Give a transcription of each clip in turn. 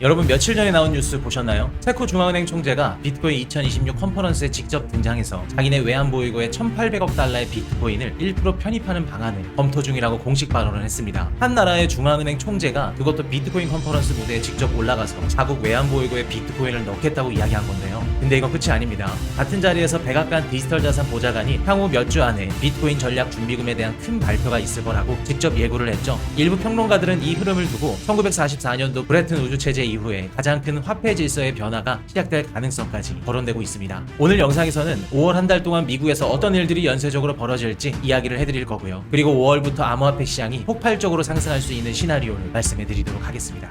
여러분 며칠 전에 나온 뉴스 보셨나요? 체코 중앙은행 총재가 비트코인 2026 컨퍼런스에 직접 등장해서 자기네 외환보유고에 1,800억 달러의 비트코인을 1% 편입하는 방안을 검토 중이라고 공식 발언을 했습니다. 한 나라의 중앙은행 총재가 그것도 비트코인 컨퍼런스 무대에 직접 올라가서 자국 외환보유고에 비트코인을 넣겠다고 이야기한 건데요. 근데 이건 끝이 아닙니다. 같은 자리에서 백악관 디지털 자산 보좌관이 향후 몇 주 안에 비트코인 전략 준비금에 대한 큰 발표가 있을 거라고 직접 예고를 했죠. 일부 평론가들은 이 흐름을 두고 1944년도 브레튼 우주 체제 이후에 가장 큰 화폐 질서의 변화가 시작될 가능성까지 거론되고 있습니다. 오늘 영상에서는 5월 한 달 동안 미국에서 어떤 일들이 연쇄적으로 벌어질지 이야기를 해드릴 거고요. 그리고 5월부터 암호화폐 시장이 폭발적으로 상승할 수 있는 시나리오를 말씀해드리도록 하겠습니다.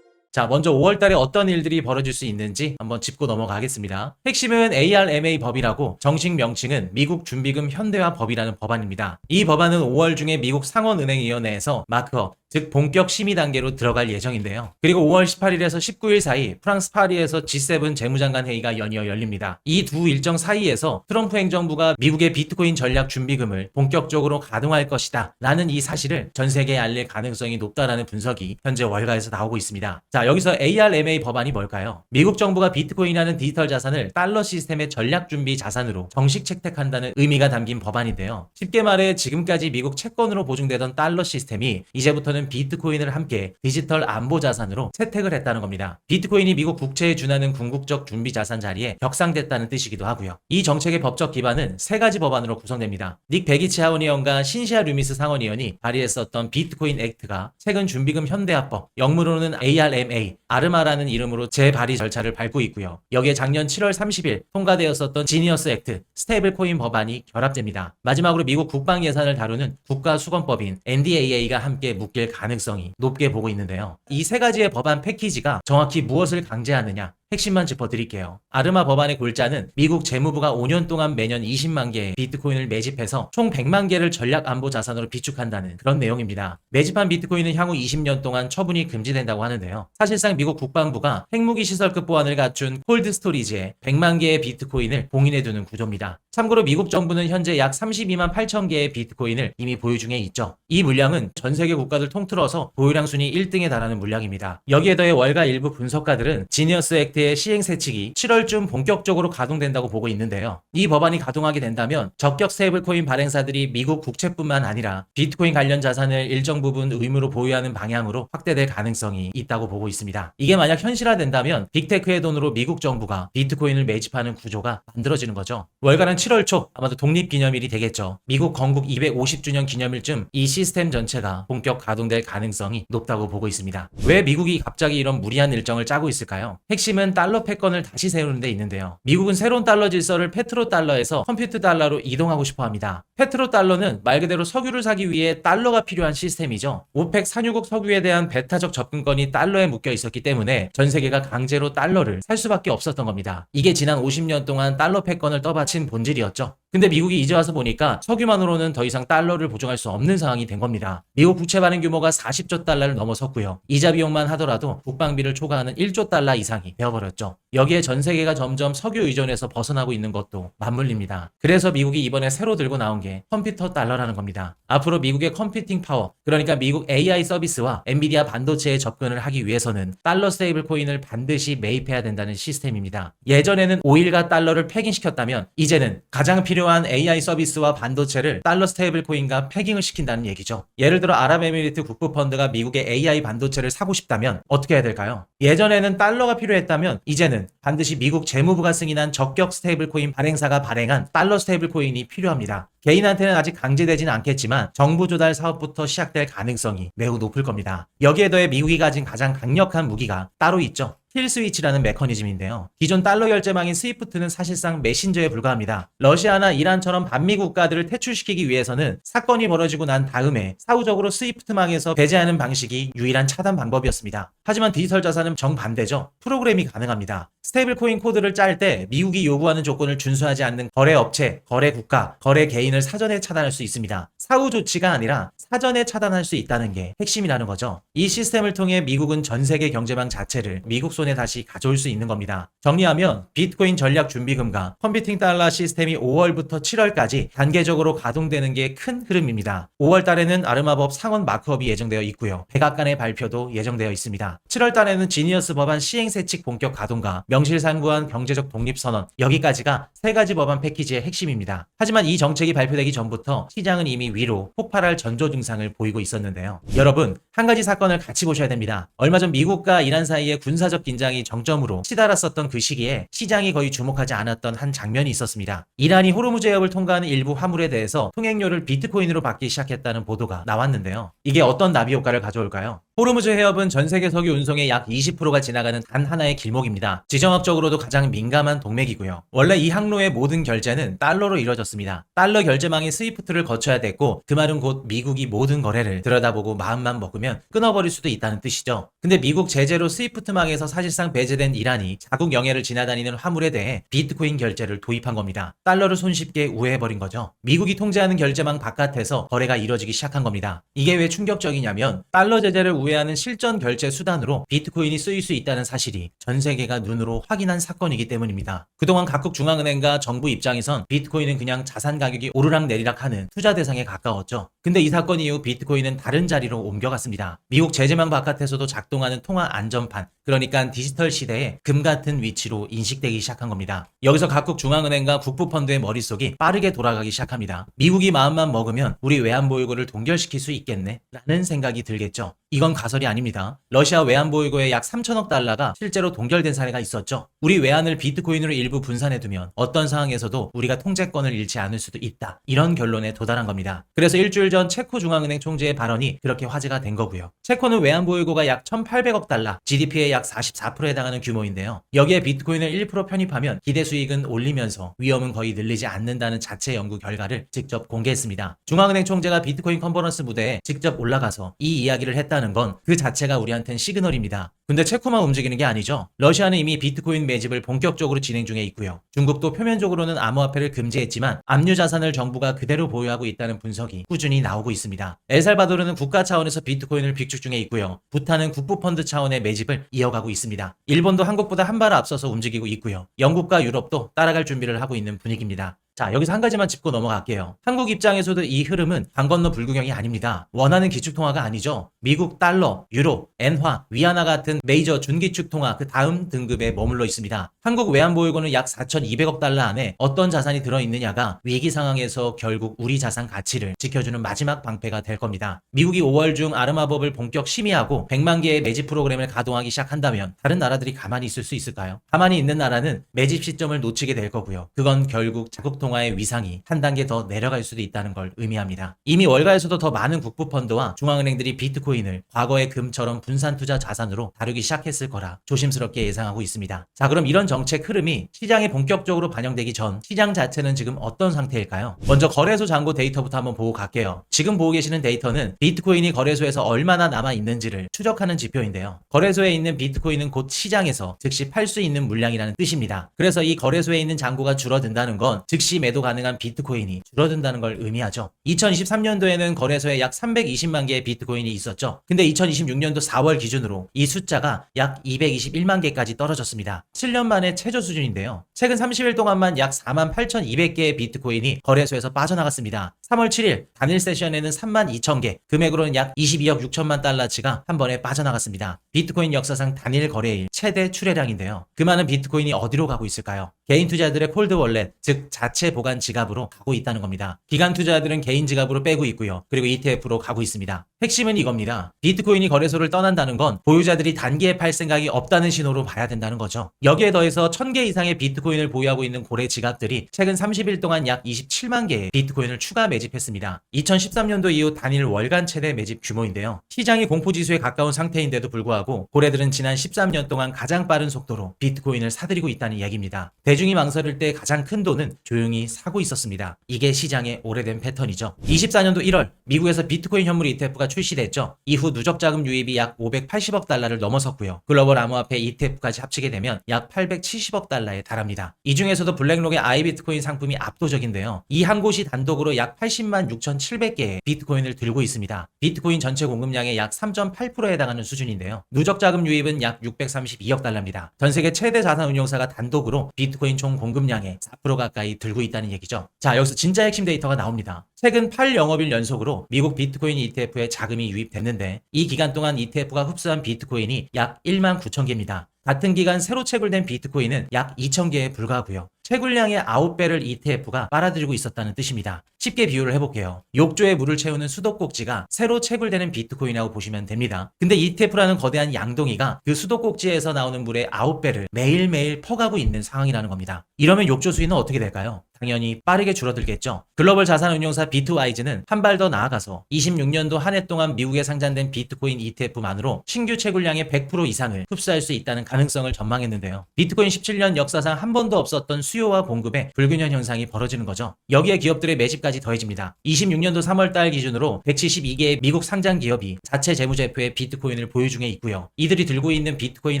자, 먼저 5월달에 어떤 일들이 벌어질 수 있는지 한번 짚고 넘어가겠습니다. 핵심은 ARMA 법이라고 정식 명칭은 미국 준비금 현대화 법이라는 법안입니다. 이 법안은 5월 중에 미국 상원은행위원회에서 마크업, 즉 본격 심의 단계로 들어갈 예정인데요. 그리고 5월 18일에서 19일 사이 프랑스 파리에서 G7 재무장관 회의가 연이어 열립니다. 이 두 일정 사이에서 트럼프 행정부가 미국의 비트코인 전략 준비금을 본격적으로 가동할 것이다 라는 이 사실을 전 세계에 알릴 가능성이 높다라는 분석이 현재 월가에서 나오고 있습니다. 자, 여기서 ARMA 법안이 뭘까요? 미국 정부가 비트코인이라는 디지털 자산을 달러 시스템의 전략 준비 자산으로 정식 채택한다는 의미가 담긴 법안인데요. 쉽게 말해 지금까지 미국 채권으로 보증되던 달러 시스템이 이제부터는 비트코인을 함께 디지털 안보 자산으로 채택을 했다는 겁니다. 비트코인이 미국 국채에 준하는 궁극적 준비 자산 자리에 격상됐다는 뜻이기도 하고요. 이 정책의 법적 기반은 세 가지 법안으로 구성됩니다. 닉 베기치 하원의원과 신시아 류미스 상원의원이 발의했었던 비트코인 액트가 최근 준비금 현대화법, 영문으로는 ARMA, 아르마라는 이름으로 재발의 절차를 밟고 있고요. 여기에 작년 7월 30일 통과되었었던 지니어스 액트, 스테이블 코인 법안이 결합됩니다. 마지막으로 미국 국방 예산을 다루는 국가수건법인 NDAA가 함께 묶일 가능성이 높게 보고 있는데요. 이 세 가지의 법안 패키지가 정확히 무엇을 강제하느냐? 핵심만 짚어드릴게요. 아르마 법안의 골자는 미국 재무부가 5년 동안 매년 20만 개의 비트코인을 매집해서 총 100만 개를 전략 안보 자산으로 비축한다는 그런 내용입니다. 매집한 비트코인은 향후 20년 동안 처분이 금지된다고 하는데요. 사실상 미국 국방부가 핵무기 시설급 보안을 갖춘 콜드 스토리지에 100만 개의 비트코인을 봉인해두는 구조입니다. 참고로 미국 정부는 현재 약 32만 8천 개의 비트코인을 이미 보유 중에 있죠. 이 물량은 전 세계 국가들 통틀어서 보유량 순위 1등에 달하는 물량입니다. 여기에 더해 월가 일부 분석가들은 지니어스 액트의 시행 세칙이 7월쯤 본격적으로 가동된다고 보고 있는데요. 이 법안이 가동하게 된다면 적격 스테이블코인 발행사들이 미국 국채뿐만 아니라 비트코인 관련 자산을 일정 부분 의무로 보유하는 방향으로 확대될 가능성이 있다고 보고 있습니다. 이게 만약 현실화된다면 빅테크의 돈으로 미국 정부가 비트코인을 매집하는 구조가 만들어지는 거죠. 월가는 7월 초 아마도 독립기념일이 되겠죠. 미국 건국 250주년 기념일쯤 이 시스템 전체가 본격 가동될 가능성이 높다고 보고 있습니다. 왜 미국이 갑자기 이런 무리한 일정을 짜고 있을까요? 핵심은 달러 패권을 다시 세우는 데 있는데요. 미국은 새로운 달러 질서를 페트로 달러에서 컴퓨트 달러로 이동하고 싶어 합니다. 페트로 달러는 말 그대로 석유를 사기 위해 달러가 필요한 시스템이죠. 오펙 산유국 석유에 대한 배타적 접근권이 달러에 묶여 있었기 때문에 전 세계가 강제로 달러를 살 수밖에 없었던 겁니다. 이게 지난 50년 동안 달러 패권을 떠받친 본질이었죠. 근데 미국이 이제 와서 보니까 석유만으로는 더 이상 달러를 보증할 수 없는 상황이 된 겁니다. 미국 국채 발행 규모가 40조 달러를 넘어섰고요. 이자 비용만 하더라도 국방비를 초과하는 1조 달러 이상이 되어버렸죠. 여기에 전 세계가 점점 석유 의존에서 벗어나고 있는 것도 맞물립니다. 그래서 미국이 이번에 새로 들고 나온 게 컴퓨터 달러라는 겁니다. 앞으로 미국의 컴퓨팅 파워, 그러니까 미국 AI 서비스와 엔비디아 반도체에 접근을 하기 위해서는 달러 스테이블 코인을 반드시 매입해야 된다는 시스템입니다. 예전에는 오일과 달러를 패깅시켰다면 이제는 가장 필요한 AI 서비스와 반도체를 달러 스테이블 코인과 패깅을 시킨다는 얘기죠. 예를 들어 아랍에미리트 국부펀드가 미국의 AI 반도체를 사고 싶다면 어떻게 해야 될까요? 예전에는 달러가 필요했다면 이제는 반드시 미국 재무부가 승인한 적격 스테이블 코인 발행사가 발행한 달러 스테이블 코인이 필요합니다. 개인한테는 아직 강제되지는 않겠지만 정부 조달 사업부터 시작될 가능성이 매우 높을 겁니다. 여기에 더해 미국이 가진 가장 강력한 무기가 따로 있죠. 킬 스위치라는 메커니즘인데요. 기존 달러 결제망인 스위프트는 사실상 메신저에 불과합니다. 러시아나 이란처럼 반미 국가들을 퇴출시키기 위해서는 사건이 벌어지고 난 다음에 사후적으로 스위프트망에서 배제하는 방식이 유일한 차단 방법이었습니다. 하지만 디지털 자산은 정반대죠. 프로그램이 가능합니다. 스테이블 코인 코드를 짤 때 미국이 요구하는 조건을 준수하지 않는 거래 업체, 거래 국가, 거래 개인을 사전에 차단할 수 있습니다. 사후 조치가 아니라 사전에 차단할 수 있다는 게 핵심이라는 거죠. 이 시스템을 통해 미국은 전 세계 경제망 자체를 미국 손에 다시 가져올 수 있는 겁니다. 정리하면 비트코인 전략 준비금과 컴퓨팅 달러 시스템이 5월부터 7월까지 단계적으로 가동되는 게 큰 흐름입니다. 5월 달에는 아르마법 상원 마크업이 예정되어 있고요. 백악관의 발표도 예정되어 있습니다. 7월 달에는 지니어스 법안 시행세칙 본격 가동과 명실상부한 경제적 독립선언, 여기까지가 세 가지 법안 패키지의 핵심입니다. 하지만 이 정책이 발표되기 전부터 시장은 이미 위로 폭발할 전조 증상을 보이고 있었는데요. 여러분, 한 가지 사건을 같이 보셔야 됩니다. 얼마 전 미국과 이란 사이의 군사적 긴장이 정점으로 치달았었던 그 시기에 시장이 거의 주목하지 않았던 한 장면이 있었습니다. 이란이 호르무즈 해협을 통과하는 일부 화물에 대해서 통행료를 비트코인으로 받기 시작했다는 보도가 나왔는데요. 이게 어떤 나비 효과를 가져올까요? 호르무즈 해협은 전 세계 석유 운송의 약 20%가 지나가는 단 하나의 길목입니다. 지정학적으로도 가장 민감한 동맥이고요. 원래 이 항로의 모든 결제는 달러로 이루어졌습니다. 달러 결제망의 스위프트를 거쳐야 됐고, 그 말은 곧 미국이 모든 거래를 들여다보고 마음만 먹으면 끊어버릴 수도 있다는 뜻이죠. 근데 미국 제재로 스위프트망에서 사실상 배제된 이란이 자국 영해를 지나다니는 화물에 대해 비트코인 결제를 도입한 겁니다. 달러를 손쉽게 우회해버린 거죠. 미국이 통제하는 결제망 바깥에서 거래가 이루어지기 시작한 겁니다. 이게 왜 충격적이냐면 달러 제재를 우회하는 실전 결제 수단으로 비트코인이 쓰일 수 있다는 사실이 전 세계가 눈으로 확인한 사건이기 때문입니다. 그동안 각국 중앙은행과 정부 입장에선 비트코인은 그냥 자산 가격이 오르락내리락 하는 투자 대상에 가까웠죠. 근데 이 사건 이후 비트코인은 다른 자리로 옮겨갔습니다. 미국 제재망 바깥에서도 작동하는 통화 안전판, 그러니까 디지털 시대에 금 같은 위치로 인식되기 시작한 겁니다. 여기서 각국 중앙은행과 국부펀드의 머릿속이 빠르게 돌아가기 시작합니다. 미국이 마음만 먹으면 우리 외환보유고를 동결시킬 수 있겠네? 라는 생각이 들겠죠. 이건 가설이 아닙니다. 러시아 외환보유고의 약 3천억 달러가 실제로 동결된 사례가 있었죠. 우리 외환을 비트코인으로 일부 분산해두면 어떤 상황에서도 우리가 통제권을 잃지 않을 수도 있다. 이런 결론에 도달한 겁니다. 그래서 일주일 전 체코 중앙은행 총재의 발언이 그렇게 화제가 된 거고요. 체코는 외환보유고가 약 1,800억 달러, GDP의 약 44%에 해당하는 규모인데요. 여기에 비트코인을 1% 편입하면 기대 수익은 올리면서 위험은 거의 늘리지 않는다는 자체 연구 결과를 직접 공개했습니다. 중앙은행 총재가 비트코인 컨퍼런스 무대에 직접 올라가서 이 이야기를 했다는 건 그 자체가 우리한텐 시그널입니다. 근데 체코만 움직이는 게 아니죠. 러시아는 이미 비트코인 매집을 본격적으로 진행 중에 있고요. 중국도 표면적으로는 암호화폐를 금지했지만 압류 자산을 정부가 그대로 보유하고 있다는 분석이 꾸준히 나오고 있습니다. 엘살바도르는 국가 차원에서 비트코인을 비축 중에 있고요. 부탄은 국부펀드 차원의 매집을 이어가고 있습니다. 일본도 한국보다 한 발 앞서서 움직이고 있고요. 영국과 유럽도 따라갈 준비를 하고 있는 분위기입니다. 자, 여기서 한 가지만 짚고 넘어갈게요. 한국 입장에서도 이 흐름은 강 건너 불구경이 아닙니다. 원하는 기축통화가 아니죠. 미국 달러, 유로, 엔화, 위안화 같은 메이저 준기축통화 그 다음 등급에 머물러 있습니다. 한국 외환보유고는 약 4,200억 달러 안에 어떤 자산이 들어있느냐가 위기 상황에서 결국 우리 자산 가치를 지켜주는 마지막 방패가 될 겁니다. 미국이 5월 중 아르마법을 본격 심의하고 100만 개의 매집 프로그램을 가동하기 시작한다면 다른 나라들이 가만히 있을 수 있을까요? 가만히 있는 나라는 매집 시점을 놓치게 될 거고요. 그건 결국 자국 통화의 위상이 한 단계 더 내려갈 수도 있다는 걸 의미합니다. 이미 월가에서도 더 많은 국부펀드와 중앙은행들이 비트코인을 과거의 금처럼 분산 투자 자산으로 다루기 시작했을 거라 조심스럽게 예상하고 있습니다. 자, 그럼 이런 정책 흐름이 시장에 본격적으로 반영되기 전 시장 자체는 지금 어떤 상태일까요? 먼저 거래소 잔고 데이터부터 한번 보고 갈게요. 지금 보고 계시는 데이터는 비트코인이 거래소에서 얼마나 남아 있는지를 추적하는 지표인데요. 거래소에 있는 비트코인은 곧 시장에서 즉시 팔 수 있는 물량이라는 뜻입니다. 그래서 이 거래소에 있는 잔고가 줄어든다는 건 즉시 매도 가능한 비트코인이 줄어든다는 걸 의미하죠. 2023년도에는 거래소에 약 320만 개의 비트코인이 있었죠. 근데 2026년도 4월 기준으로 이 숫자가 약 221만 개까지 떨어졌습니다. 7년 만에 최저 수준인데요. 최근 30일 동안만 약 48,200개의 비트코인이 거래소에서 빠져나갔습니다. 3월 7일 단일 세션에는 32,000개, 금액으로는 약 22억 6천만 달러치가 한 번에 빠져나갔습니다. 비트코인 역사상 단일 거래일 최대 출회량인데요. 그 많은 비트코인이 어디로 가고 있을까요? 개인 투자들의 콜드 월렛, 즉 자체 보관 지갑으로 가고 있다는 겁니다. 기관 투자들은 개인 지갑으로 빼고 있고요. 그리고 ETF로 가고 있습니다. 핵심은 이겁니다. 비트코인이 거래소를 떠난다는 건 보유자들이 단기에 팔 생각이 없다는 신호로 봐야 된다는 거죠. 여기에 더해서 1,000개 이상의 비트코인을 보유하고 있는 고래 지갑들이 최근 30일 동안 약 27만 개의 비트코인을 추가 매집했습니다. 2013년도 이후 단일 월간 최대 매집 규모인데요. 시장이 공포지수에 가까운 상태인데도 불구하고 고래들은 지난 13년 동안 가장 빠른 속도로 비트코인을 사들이고 있다는 얘기입니다. 대중이 망설일 때 가장 큰 돈은 조용히 사고 있었습니다. 이게 시장의 오래된 패턴이죠. 24년도 1월 미국에서 비트코인 현물 ETF가 출시됐죠. 이후 누적 자금 유입이 약 580억 달러를 넘어섰고요. 글로벌 암호화폐 ETF까지 합치게 되면 약 870억 달러에 달합니다. 이 중에서도 블랙록의 아이비트코인 상품이 압도적인데요. 이 한 곳이 단독으로 약 80만 6,700개의 비트코인을 들고 있습니다. 비트코인 전체 공급량의 약 3.8%에 해당하는 수준인데요. 누적 자금 유입은 약 632억 달러입니다. 전 세계 최대 자산 운용사가 단독으로 비트코인 총 공급량의 4% 가까이 들고 있다는 얘기죠. 자, 여기서 진짜 핵심 데이터가 나옵니다. 최근 8영업일 연속으로 미국 비트코인 ETF에 자금이 유입됐는데 이 기간 동안 ETF가 흡수한 비트코인이 약 1만 9천 개입니다. 같은 기간 새로 채굴된 비트코인은 약 2,000개에 불과하고요. 채굴량의 9배를 ETF가 빨아들이고 있었다는 뜻입니다. 쉽게 비유를 해볼게요. 욕조에 물을 채우는 수도꼭지가 새로 채굴되는 비트코인이라고 보시면 됩니다. 근데 ETF라는 거대한 양동이가 그 수도꼭지에서 나오는 물의 9배를 매일매일 퍼가고 있는 상황이라는 겁니다. 이러면 욕조 수위는 어떻게 될까요? 당연히 빠르게 줄어들겠죠. 글로벌 자산운용사 비트와이즈는 한 발 더 나아가서 26년도 한 해 동안 미국에 상장된 비트코인 ETF만으로 신규 채굴량의 100% 이상을 흡수할 수 있다는 가능성을 전망했는데요. 비트코인 17년 역사상 한 번도 없었던 수요와 공급의 불균형 현상이 벌어지는 거죠. 여기에 기업들의 매집까지 더해집니다. 26년도 3월 달 기준으로 172개의 미국 상장 기업이 자체 재무제표에 비트코인을 보유 중에 있고요. 이들이 들고 있는 비트코인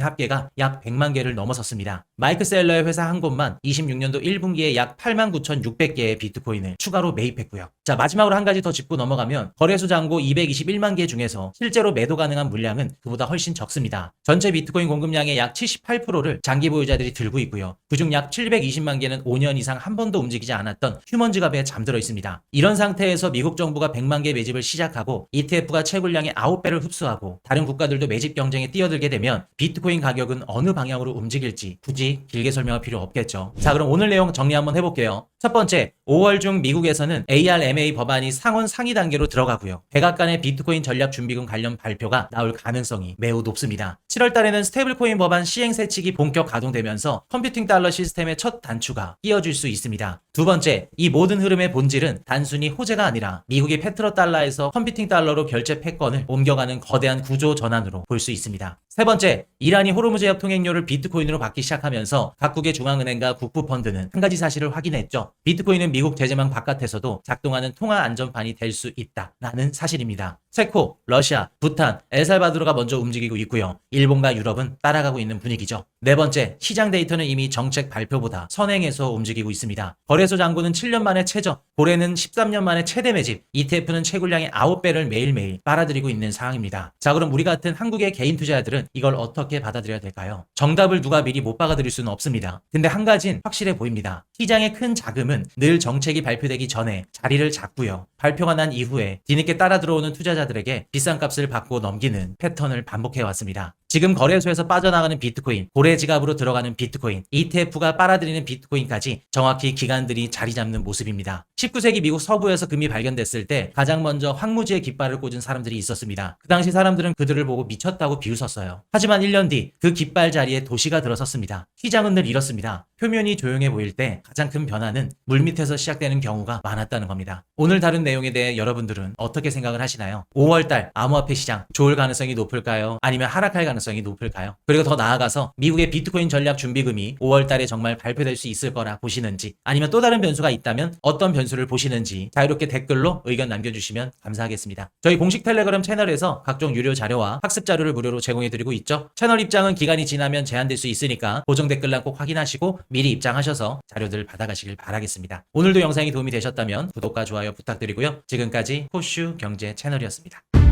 합계가 약 100만 개를 넘어섰습니다. 마이크 셀러의 회사 한 곳만 26년도 1분기에 약 8만 9,600개의 비트코인을 추가로 매입했고요. 자, 마지막으로 한 가지 더 짚고 넘어가면 거래소 잔고 221만 개 중에서 실제로 매도 가능한 물량은 그보다 훨씬 적습니다. 전체 비트코인 공급량의 약 78%를 장기 보유자들이 들고 있고요. 그중 약 720만 개는 5년 이상 한 번도 움직이지 않았던 휴먼 지갑에 잠들어 있습니다. 이런 상태에서 미국 정부가 100만 개 매집을 시작하고 ETF가 채굴량의 9배를 흡수하고 다른 국가들도 매집 경쟁에 뛰어들게 되면 비트코인 가격은 어느 방향으로 움직일지 굳이 길게 설명할 필요 없겠죠. 자, 그럼 오늘 내용 정리 한번 해볼게요. 첫 번째, 5월 중 미국에서는 ARMA 법안이 상원 상위 단계로 들어가고요. 백악관의 비트코인 전략 준비금 관련 발표가 나올 가능성이 매우 높습니다. 7월 달에는 스테이블코인 법안 시행 세칙이 본격 가동되면서 컴퓨팅 달러 시스템의 첫 단추가 끼워질 수 있습니다. 두 번째, 이 모든 흐름의 본질은 단순히 호재가 아니라 미국이 페트로 달러에서 컴퓨팅 달러로 결제 패권을 옮겨가는 거대한 구조 전환으로 볼 수 있습니다. 세 번째, 이란이 호르무즈 해협 통행료를 비트코인으로 받기 시작하면서 각국의 중앙은행과 국부펀드는 한 가지 사실을 확인했죠. 비트코인은 미국 제재망 바깥에서도 작동하는 통화 안전판이 될 수 있다라는 사실입니다. 체코, 러시아, 부탄, 엘살바도르가 먼저 움직이고 있고요. 일본과 유럽은 따라가고 있는 분위기죠. 네 번째, 시장 데이터는 이미 정책 발표보다 선행해서 움직이고 있습니다. 거래소 잔고는 7년 만에 최저, 고래는 13년 만에 최대 매집, ETF는 채굴량의 9배를 매일매일 빨아들이고 있는 상황입니다. 자, 그럼 우리 같은 한국의 개인 투자자들은 이걸 어떻게 받아들여야 될까요? 정답을 누가 미리 못 박아드릴 수는 없습니다. 근데 한 가지는 확실해 보입니다. 시장의 큰 자금은 늘 정책이 발표되기 전에 자리를 잡고요. 발표가 난 이후에 뒤늦게 따라 들어오는 투자자들에게 비싼 값을 받고 넘기는 패턴을 반복해왔습니다. 지금 거래소에서 빠져나가는 비트코인, 고래 지갑으로 들어가는 비트코인, ETF가 빨아들이는 비트코인까지 정확히 기관들이 자리 잡는 모습입니다. 19세기 미국 서부에서 금이 발견됐을 때 가장 먼저 황무지에 깃발을 꽂은 사람들이 있었습니다. 그 당시 사람들은 그들을 보고 미쳤다고 비웃었어요. 하지만 1년 뒤 그 깃발 자리에 도시가 들어섰습니다. 시장은 늘 이렇습니다. 표면이 조용해 보일 때 가장 큰 변화는 물밑에서 시작되는 경우가 많았다는 겁니다. 오늘 다룬 내용에 대해 여러분들은 어떻게 생각을 하시나요? 5월달 암호화폐 시장 좋을 가능성이 높을까요? 아니면 하락할 가능성이 높을까요? 그리고 더 나아가서 미국의 비트코인 전략 준비금이 5월달에 정말 발표될 수 있을 거라 보시는지, 아니면 또 다른 변수가 있다면 어떤 변수를 보시는지 자유롭게 댓글로 의견 남겨주시면 감사하겠습니다. 저희 공식 텔레그램 채널에서 각종 유료 자료와 학습 자료를 무료로 제공해드리고 있죠. 채널 입장은 기간이 지나면 제한될 수 있으니까 고정 댓글란 꼭 확인하시고 미리 입장하셔서 자료들 받아가시길 바라겠습니다. 오늘도 영상이 도움이 되셨다면 구독과 좋아요 부탁드리고요. 지금까지 코슈 경제 채널이었습니다.